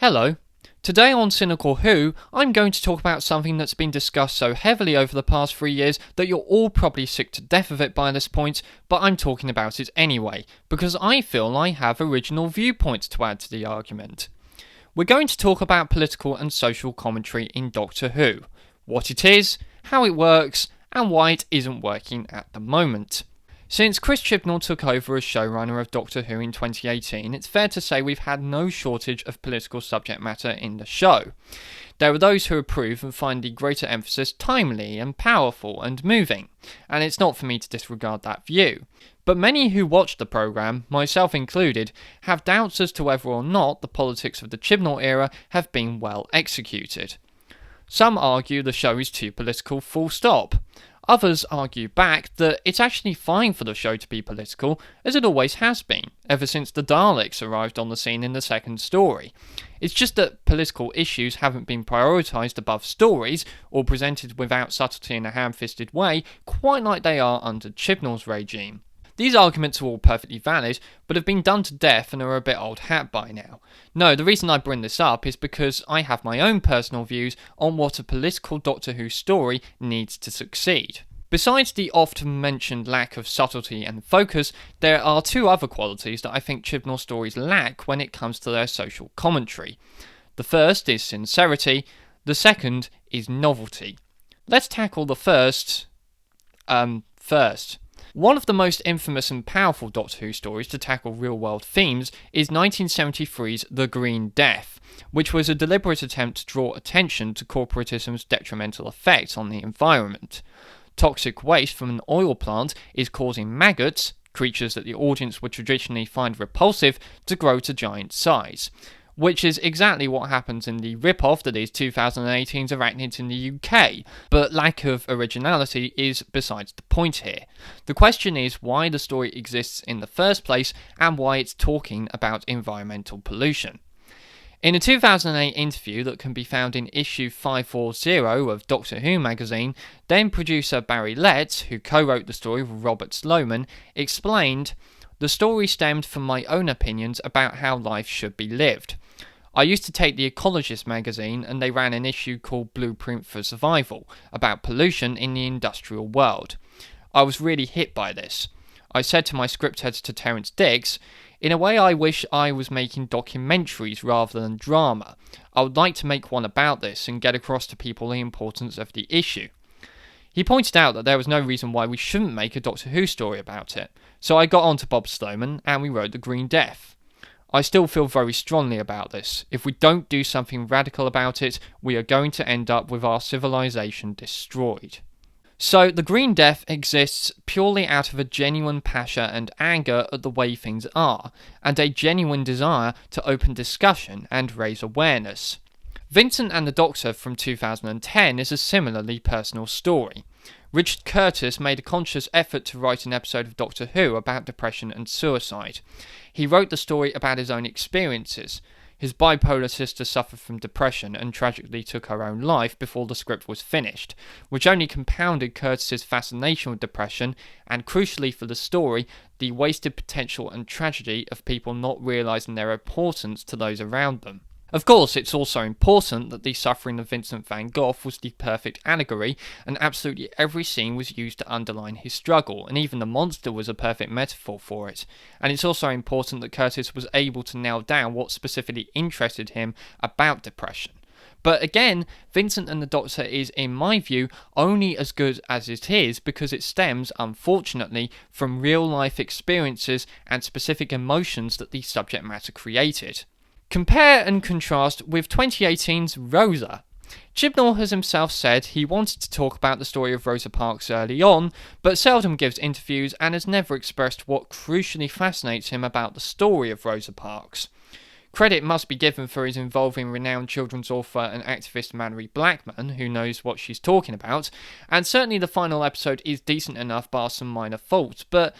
Hello. Today on Cynical Who, I'm going to talk about something that's been discussed so heavily over the past 3 years that you're all probably sick to death of it by this point, but I'm talking about it anyway, because I feel I have original viewpoints to add to the argument. We're going to talk about political and social commentary in Doctor Who, what it is, how it works, and why it isn't working at the moment. Since Chris Chibnall took over as showrunner of Doctor Who in 2018, it's fair to say we've had no shortage of political subject matter in the show. There are those who approve and find the greater emphasis timely and powerful and moving, and it's not for me to disregard that view. But many who watch the programme, myself included, have doubts as to whether or not the politics of the Chibnall era have been well executed. Some argue the show is too political, full stop. Others argue back that it's actually fine for the show to be political, as it always has been, ever since the Daleks arrived on the scene in the second story. It's just that political issues haven't been prioritised above stories, or presented without subtlety in a ham-fisted way, quite like they are under Chibnall's regime. These arguments are all perfectly valid, but have been done to death and are a bit old hat by now. No, the reason I bring this up is because I have my own personal views on what a political Doctor Who story needs to succeed. Besides the often mentioned lack of subtlety and focus, there are two other qualities that I think Chibnall stories lack when it comes to their social commentary. The first is sincerity, the second is novelty. Let's tackle the first first. One of the most infamous and powerful Doctor Who stories to tackle real-world themes is 1973's The Green Death, which was a deliberate attempt to draw attention to corporatism's detrimental effects on the environment. Toxic waste from an oil plant is causing maggots, creatures that the audience would traditionally find repulsive, to grow to giant size, which is exactly what happens in the rip-off that is 2018's Arachnids in the UK, but lack of originality is besides the point here. The question is why the story exists in the first place and why it's talking about environmental pollution. In a 2008 interview that can be found in issue 540 of Doctor Who magazine, then producer Barry Letts, who co-wrote the story with Robert Sloman, explained, "The story stemmed from my own opinions about how life should be lived. I used to take the Ecologist magazine and they ran an issue called Blueprint for Survival, about pollution in the industrial world. I was really hit by this. I said to my script editor Terence Dix, in a way I wish I was making documentaries rather than drama. I would like to make one about this and get across to people the importance of the issue." He pointed out that there was no reason why we shouldn't make a Doctor Who story about it, so I got on to Bob Sloman and we wrote The Green Death. I still feel very strongly about this. If we don't do something radical about it, we are going to end up with our civilization destroyed. So, The Green Death exists purely out of a genuine passion and anger at the way things are, and a genuine desire to open discussion and raise awareness. Vincent and the Doctor from 2010 is a similarly personal story. Richard Curtis made a conscious effort to write an episode of Doctor Who about depression and suicide. He wrote the story about his own experiences. His bipolar sister suffered from depression and tragically took her own life before the script was finished, which only compounded Curtis's fascination with depression and, crucially for the story, the wasted potential and tragedy of people not realising their importance to those around them. Of course, it's also important that the suffering of Vincent van Gogh was the perfect allegory, and absolutely every scene was used to underline his struggle, and even the monster was a perfect metaphor for it. And it's also important that Curtis was able to nail down what specifically interested him about depression. But again, Vincent and the Doctor is, in my view, only as good as it is because it stems, unfortunately, from real-life experiences and specific emotions that the subject matter created. Compare and contrast with 2018's Rosa. Chibnall has himself said he wanted to talk about the story of Rosa Parks early on, but seldom gives interviews and has never expressed what crucially fascinates him about the story of Rosa Parks. Credit must be given for his involving renowned children's author and activist Malorie Blackman, who knows what she's talking about, and certainly the final episode is decent enough bar some minor faults, but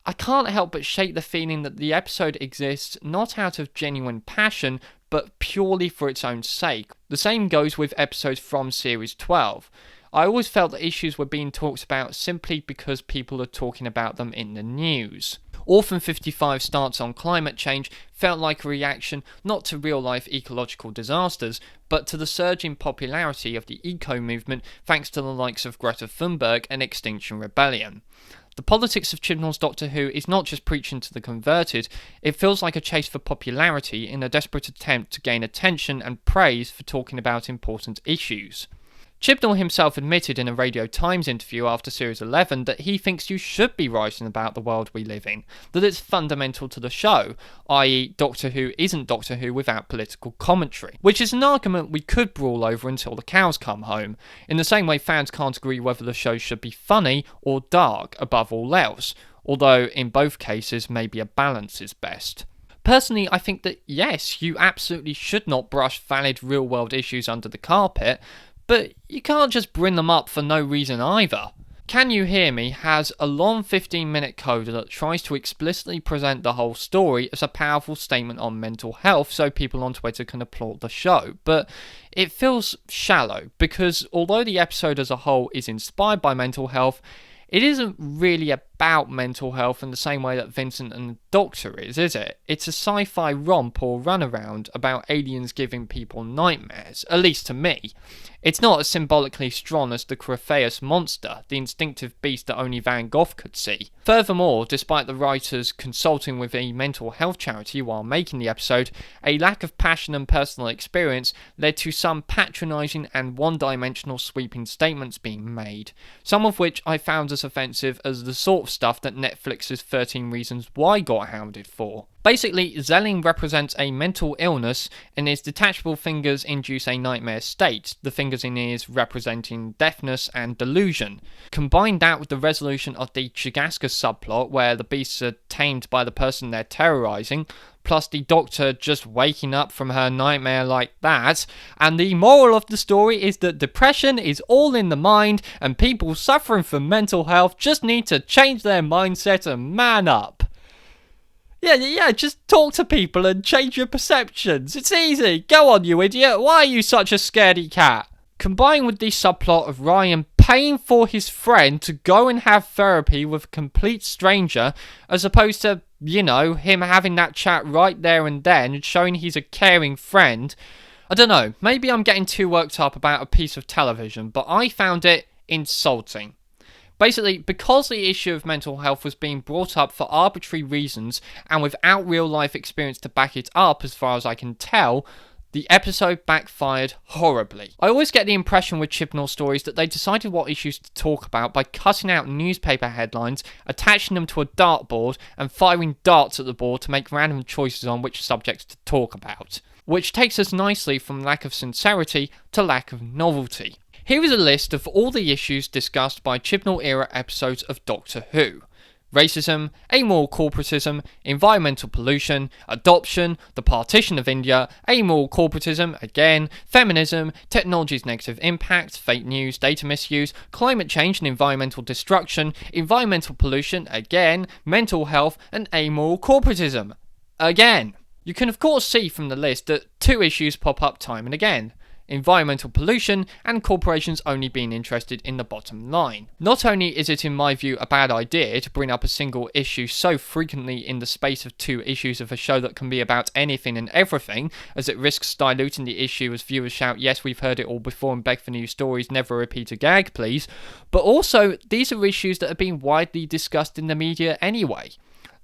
I can't help but shake the feeling that the episode exists not out of genuine passion, but purely for its own sake. The same goes with episodes from Series 12. I always felt that issues were being talked about simply because people are talking about them in the news. Orphan 55's stance on climate change felt like a reaction not to real-life ecological disasters, but to the surge in popularity of the eco-movement thanks to the likes of Greta Thunberg and Extinction Rebellion. The politics of Chibnall's Doctor Who is not just preaching to the converted, it feels like a chase for popularity in a desperate attempt to gain attention and praise for talking about important issues. Chibnall himself admitted in a Radio Times interview after Series 11 that he thinks you should be writing about the world we live in, that it's fundamental to the show, i.e. Doctor Who isn't Doctor Who without political commentary, which is an argument we could brawl over until the cows come home, in the same way fans can't agree whether the show should be funny or dark above all else, although in both cases maybe a balance is best. Personally, I think that yes, you absolutely should not brush valid real-world issues under the carpet, but you can't just bring them up for no reason either. Can You Hear Me has a long 15-minute coda that tries to explicitly present the whole story as a powerful statement on mental health so people on Twitter can applaud the show, but it feels shallow because although the episode as a whole is inspired by mental health, it isn't really about mental health in the same way that Vincent and the Doctor is it? It's a sci-fi romp or runaround about aliens giving people nightmares, at least to me. It's not as symbolically strong as the Crephaeus monster, the instinctive beast that only Van Gogh could see. Furthermore, despite the writers consulting with a mental health charity while making the episode, a lack of passion and personal experience led to some patronising and one-dimensional sweeping statements being made, some of which I found as offensive as the sort of stuff that Netflix's 13 Reasons Why got hounded for. Basically, Zelling represents a mental illness and his detachable fingers induce a nightmare state, the fingers in ears representing deafness and delusion. Combine that with the resolution of the Chigaska subplot where the beasts are tamed by the person they're terrorising, plus the Doctor just waking up from her nightmare like that, and the moral of the story is that depression is all in the mind and people suffering from mental health just need to change their mindset and man up. Yeah, just talk to people and change your perceptions. It's easy. Go on, you idiot. Why are you such a scaredy cat? Combined with the subplot of Ryan paying for his friend to go and have therapy with a complete stranger, as opposed to, him having that chat right there and then and showing he's a caring friend. I don't know, maybe I'm getting too worked up about a piece of television, but I found it insulting. Basically, because the issue of mental health was being brought up for arbitrary reasons and without real life experience to back it up as far as I can tell, the episode backfired horribly. I always get the impression with Chibnall stories that they decided what issues to talk about by cutting out newspaper headlines, attaching them to a dartboard and firing darts at the board to make random choices on which subjects to talk about. Which takes us nicely from lack of sincerity to lack of novelty. Here is a list of all the issues discussed by Chibnall-era episodes of Doctor Who. Racism, amoral corporatism, environmental pollution, adoption, the partition of India, amoral corporatism, again, feminism, technology's negative impact, fake news, data misuse, climate change and environmental destruction, environmental pollution, again, mental health, and amoral corporatism, again. You can of course see from the list that two issues pop up time and again. Environmental pollution and corporations only being interested in the bottom line. Not only is it in my view a bad idea to bring up a single issue so frequently in the space of two issues of a show that can be about anything and everything, as it risks diluting the issue as viewers shout yes we've heard it all before and beg for new stories, never repeat a gag please, but also these are issues that are being widely discussed in the media anyway.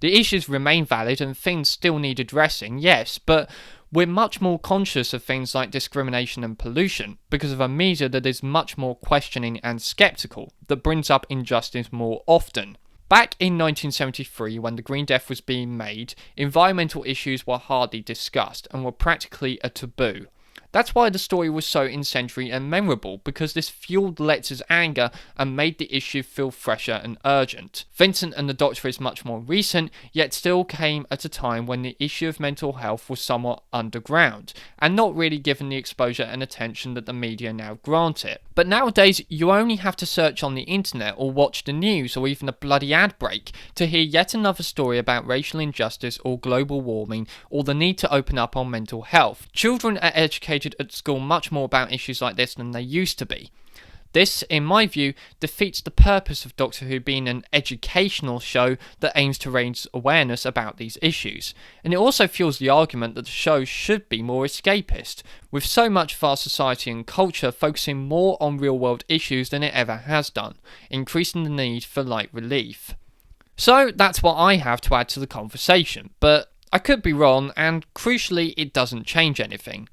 The issues remain valid and things still need addressing, yes, but we're much more conscious of things like discrimination and pollution because of a media that is much more questioning and sceptical, that brings up injustice more often. Back in 1973, when the Green Death was being made, environmental issues were hardly discussed and were practically a taboo. That's why the story was so incendiary and memorable, because this fueled Letz's anger and made the issue feel fresher and urgent. Vincent and the Doctor is much more recent, yet still came at a time when the issue of mental health was somewhat underground, and not really given the exposure and attention that the media now grant it. But nowadays, you only have to search on the internet or watch the news or even a bloody ad break to hear yet another story about racial injustice or global warming or the need to open up on mental health. Children are educated at school much more about issues like this than they used to be. This, in my view, defeats the purpose of Doctor Who being an educational show that aims to raise awareness about these issues, and it also fuels the argument that the show should be more escapist, with so much of our society and culture focusing more on real-world issues than it ever has done, increasing the need for light relief. So that's what I have to add to the conversation, but I could be wrong, and crucially it doesn't change anything.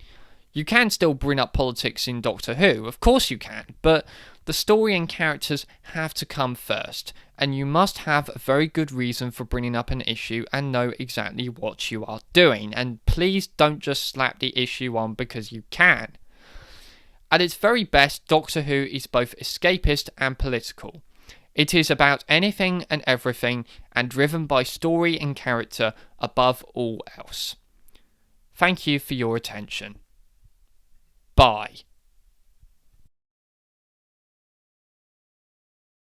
You can still bring up politics in Doctor Who, of course you can, but the story and characters have to come first, and you must have a very good reason for bringing up an issue and know exactly what you are doing, and please don't just slap the issue on because you can. At its very best, Doctor Who is both escapist and political. It is about anything and everything, and driven by story and character above all else. Thank you for your attention. Bye.